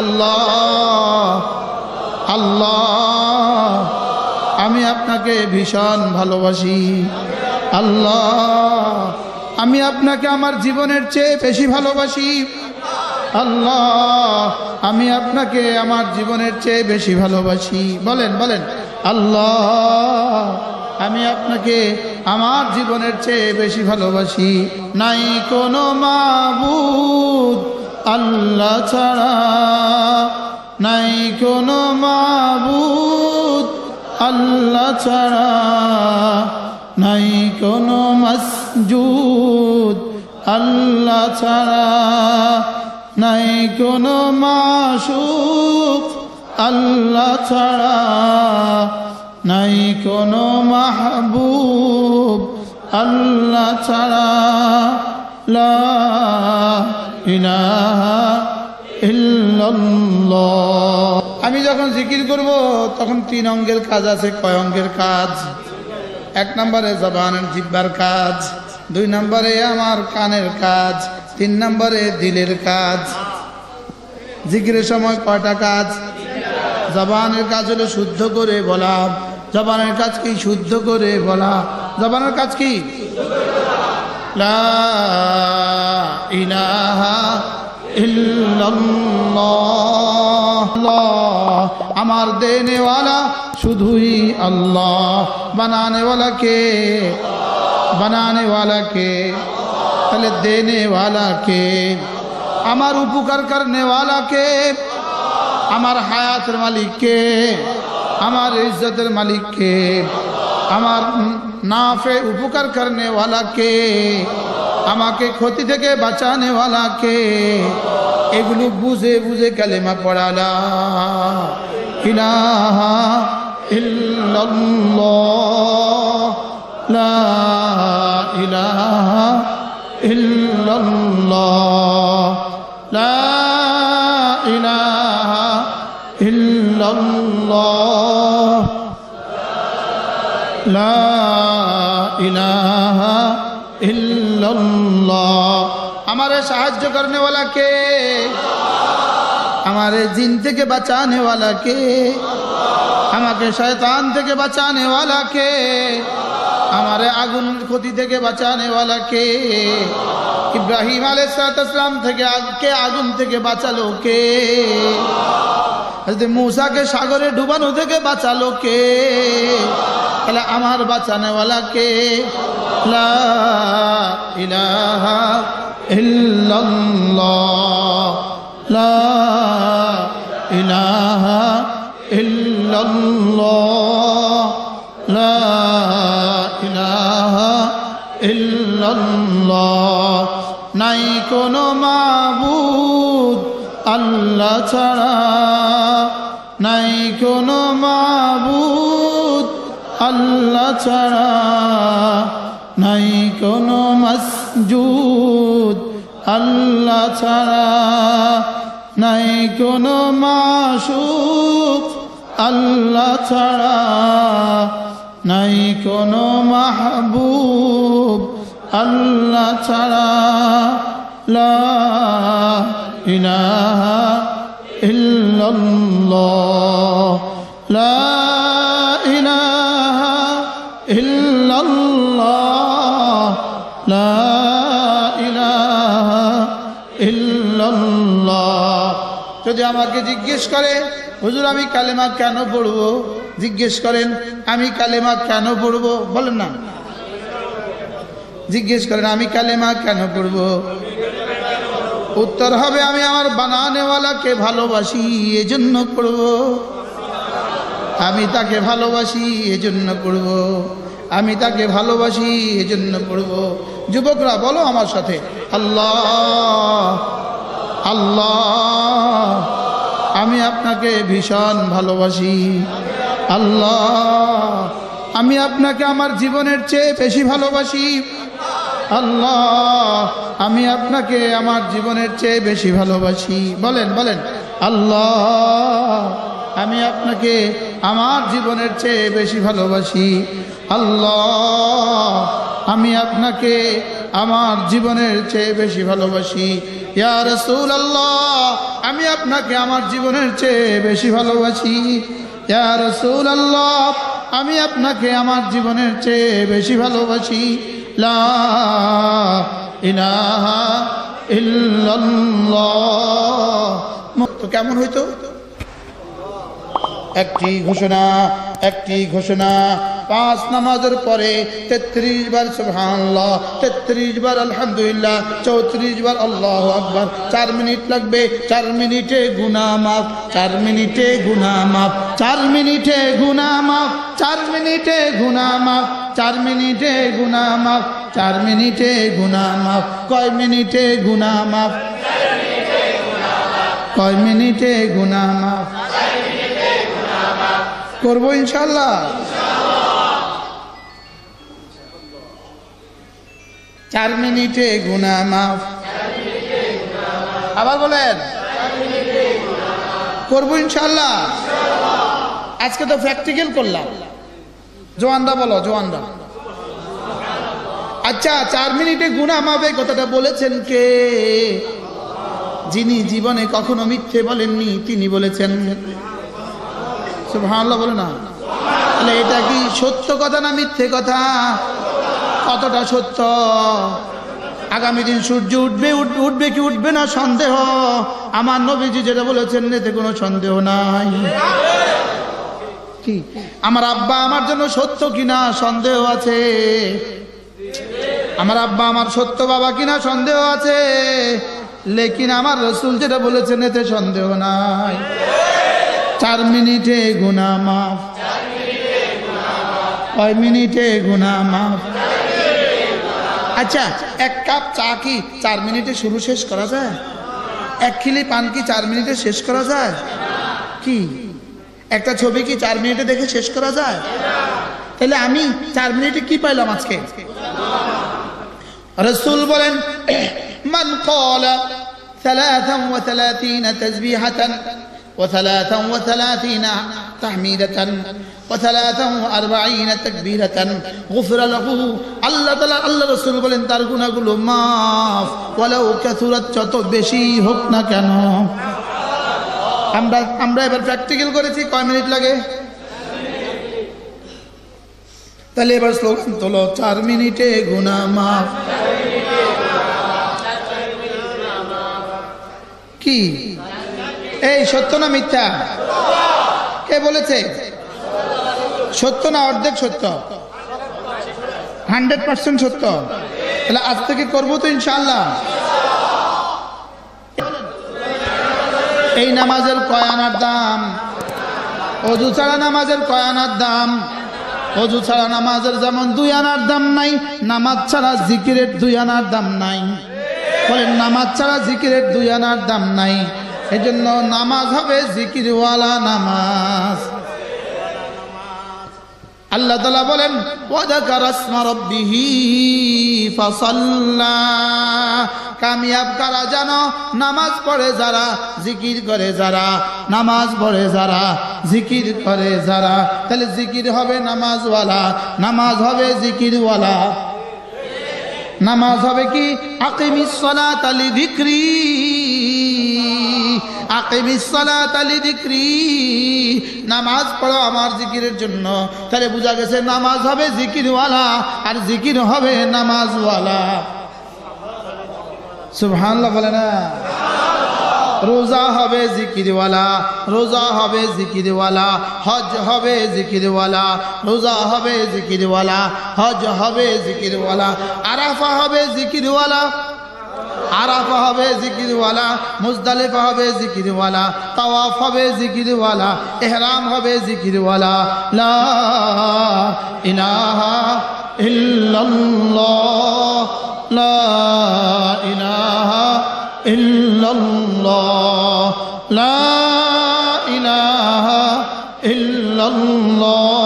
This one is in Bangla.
আল্লাহ আল্লাহ আমি আপনাকে ভীষণ ভালোবাসি। আল্লাহ আমি আপনাকে আমার জীবনের চেয়ে বেশি ভালোবাসি। আল্লাহ আমি আপনাকে আমার জীবনের চেয়ে বেশি ভালোবাসি। বলেন বলেন, আল্লাহ আমি আপনাকে আমার জীবনের চেয়ে বেশি ভালোবাসি। নাই কোনো মাবুদ আল্লাহ ছাড়া, নাই কোনো মাবুদ আল্লাহ ছাড়া, নাই কোনো মাসজুদ আল্লাহ ছাড়া, নাই কোনো মাশুক আল্লাহ ছাড়া, নাই কোনো মাহবুব আল্লাহ ছাড়া। লা ইলাহা ইল্লাল্লাহ। আমি যখন জিকির করব তখন 3 অঙ্গের কাজ আছে। কয় অঙ্গের কাজ? 1 নম্বরে জবানের জিহ্বার কাজ, 2 নম্বরে আমার কানের কাজ, 3 নম্বরে দিলের কাজ। জিকিরের সময় কয়টা কাজ? জবানের কাজ হলো শুদ্ধ করে বলা। জবানের কাজ কি? শুদ্ধ করে বলা। জবানের কাজ কি? লা ইলাহা ইল্লাল্লাহ। আমার দেনেওয়ালা শুধুই আল্লাহ। বানানেওয়ালা কে? বানানেওয়ালা কে? তাহলে দেনেওয়ালা কে? আমার উপকার করনেওয়ালা কে? আমার হায়াতের মালিক কে? আমার ইজ্জতের মালিক কে? আমার নাফে উপকার করনেওয়ালা কে? আমাকে ক্ষতি থেকে বাঁচানেওয়ালা কে? এগুলো বুঝে বুঝে কালেমা পড়া লা ইলাহা ইল্লাল্লাহ, লা ইলাহা ইল্লাল্লাহ, লা ইলাহা ইল্লাল্লাহ, লা ইলাহা ইল্লাল্লাহ। আমারে সাহায্য করনেওয়ালা কে? আমারে জিন থেকে বাঁচানেওয়ালা কে? আমাকে শয়তান থেকে বাঁচানেওয়ালা কে? আমারে আগুন ক্ষতি থেকে বাঁচানেওয়ালা কে? ইব্রাহিম আলাইহিস সালাম থেকে কে আগুন থেকে বাঁচালো কে? হযরত মূসাকে সাগরে ডুবানো থেকে বাঁচালো কে? তাহলে আমার বাঁচানেওয়ালা কে? লা ইলাহা ইল্লাল্লাহ, লা ইলাহা ইল্লাল্লাহ, লা ইলাহা ইল্লাল্লাহ। নাই কোনো মাবুদ আল্লাহ ছাড়া, নাই কোনো মাবুদ আল্লাহ ছাড়া, নাই কোনো মাসজুদ আল্লাহ ছাড়া, নাই কোনো মাশুক আল্লাহ ছাড়া, নাই কোনো মাহবুব আল্লাহ ছাড়া। লা ইলাহা ইল্লাল্লাহ, লা ইলাহা ইল্লাল্লাহ, লা ইলাহা ইল্লাল্লাহ। যদি আমাকে জিজ্ঞেস করে হুজুর আমি কালেমা কেন পড়বো, জিজ্ঞেস করেন আমি কালেমা কেন পড়বো, বলেন না, জিজ্ঞেস করেন আমি কালেমা কেন পড়বো, উত্তর হবে আমি আমার বানানেওয়ালাকে ভালোবাসি এজন্য পড়বো, আমি তাকে ভালোবাসি এজন্য পড়বো, আমি তাকে ভালোবাসি এজন্য পড়বো। যুবকরা বলো আমার সাথে, আল্লাহ আল্লাহ আমি আপনাকে ভীষণ ভালোবাসি। আল্লাহ আমি আপনাকে আমার জীবনের চেয়ে বেশি ভালোবাসি। আল্লাহ আমি আপনাকে আমার জীবনের চেয়ে বেশি ভালোবাসি। বলেন বলেন, আল্লাহ আমি আপনাকে আমার জীবনের চেয়ে বেশি ভালোবাসি। আল্লাহ আমি আপনাকে আমার জীবনের চেয়ে বেশি ভালোবাসি। ইয়া রাসূলুল্লাহ, আমি আপনাকে আমার জীবনের চেয়ে বেশি ভালোবাসি। ইয়া রাসূলুল্লাহ, আমি আপনাকে আমার জীবনের চেয়ে বেশি ভালোবাসি। লা ইলাহা ইল্লাল্লাহ। তো কেমন হইতো? একটি ঘোষণা 5 নামাজের পরে 33 বার সুবহানাল্লাহ, 33 বার আলহামদুলিল্লাহ, 34 বার আল্লাহু আকবার। 4 মিনিট লাগবে। 4 মিনিটে গুনাহ মাফ, 4 মিনিটে গুনাহ মাফ, 4 মিনিটে গুনাহ মাফ, 4 মিনিটে গুনাহ মাফ, 4 মিনিটে গুনাহ মাফ, 4 মিনিটে গুনাহ মাফ। কয় মিনিটে গুনাহ মাফ? কয় মিনিটে গুনাহ মাফ? করবো ইনশাআল্লাহ। 4 মিনিটে গুনাহ মাফ। আবার বলেন, করবো ইনশাআল্লাহ। আজকে তো প্র্যাকটিক্যাল করলাম। জওয়ানরা বলো, জওয়ানরা। আচ্ছা, 4 মিনিটে গুনাহ মাফ এই কথাটা বলেছেন কে? যিনি জীবনে কখনো মিথ্যে বলেননি তিনি বলেছেন। সুবহানাল্লাহ বলে না? তাহলে এটা কি সত্য কথা না মিথ্যে কথা? কতটা সত্য? আগামী দিন সূর্য উঠবে কি উঠবে না সন্দেহ। আমার নবীজি যেটা বলেছেন এতে কোনো সন্দেহ নাই। কি আমার আব্বা আমার জন্য সত্য কিনা সন্দেহ আছে। আমার আব্বা আমার সত্য বাবা কিনা সন্দেহ আছে। লেকিন আমার রাসূল যেটা বলেছেন এতে সন্দেহ নাই। 4 মিনিটে গুনাহ মাফ। কয় মিনিটে গুনাহ মাফ? আচ্ছা, 1 কাপ চা কি 4 মিনিটে শুরু শেষ করা যায়? 1 খিলি পান কি 4 মিনিটে শেষ করা যায়? কি একটা ছবি কি 4 মিনিটে দেখে শেষ করা যায়? তাহলে আমি 4 মিনিটে কি পাইলাম আজকে? রাসূল বলেন, মান ক্বালা 33 তাসবিহাতান و33 تحميدة و43 تكبيرة غفر له। আল্লাহ তাআলা আল্লাহ রাসূল বলেন তার গুনাহগুলো মাফ, ওয়ালাউ কাসুরাত, যত বেশি হোক না কেন। আমরা এবার প্র্যাকটিক্যাল করেছি। কয় মিনিট লাগে? তাহলে এবার স্লোগান তোলো, 4 মিনিটে গুনাহ মাফ। কি এই সত্য না মিথ্যা? কে বলেছে? সত্য না অর্ধেক সত্য? 100% সত্য। তাহলে আজ থেকে করবো তো ইনশাআল্লাহ। এই নামাজের কয় আনার দাম? অজু ছাড়া নামাজের কয় আনার দাম? অজু ছাড়া নামাজের যেমন 2 আনার দাম নাই, নামাজ ছাড়া জিকিরের 2 আনার দাম নাই। বলেন, নামাজ ছাড়া জিকিরের 2 আনার দাম নাই। এজন্য নামাজ হবে জিকিরওয়ালা নামাজ। আল্লাহ তাআলা বলেন, ওয়াযাকারা ইসমা রাব্বিহি ফাসাল্লা। কামিয়াব কারা জানো? নামাজ পড়ে যারা, জিকির করে যারা। নামাজ পড়ে যারা, জিকির করে যারা। তাহলে জিকির হবে নামাজওয়ালা, নামাজ হবে জিকিরওয়ালা। নামাজ হবে কি? আকিমিস সালাতা লিযিকরি, আকিমিস সালাতা লিযিকরি। নামাজ পড়ো আমার জিকিরের জন্য। তাহলে বোঝা গেছে নামাজ হবে জিকিরওয়ালা আর জিকির হবে নামাজওয়ালা। সুবহানাল্লাহ বলে না? রোজা হবে জিকিরওয়ালা, রোজা হবে জিকিরওয়ালা। হজ হবে জিকিরওয়ালা, রোজা হবে জিকিরওয়ালা, হজ হবে জিকিরওয়ালা। আরাফা হবে জিকিরওয়ালা, আরাফা হবে জিকিরওয়ালা। মুজদালিফা হবে জিকিরওয়ালা, তাওয়াফ হবে জিকিরওয়ালা, ইহরাম হবে জিকিরওয়ালা। লা ইলাহা ইল্লাল্লাহ, লা ইলাহা ইল্লাল্লাহ, লা ইলাহা ইল্লাল্লাহ।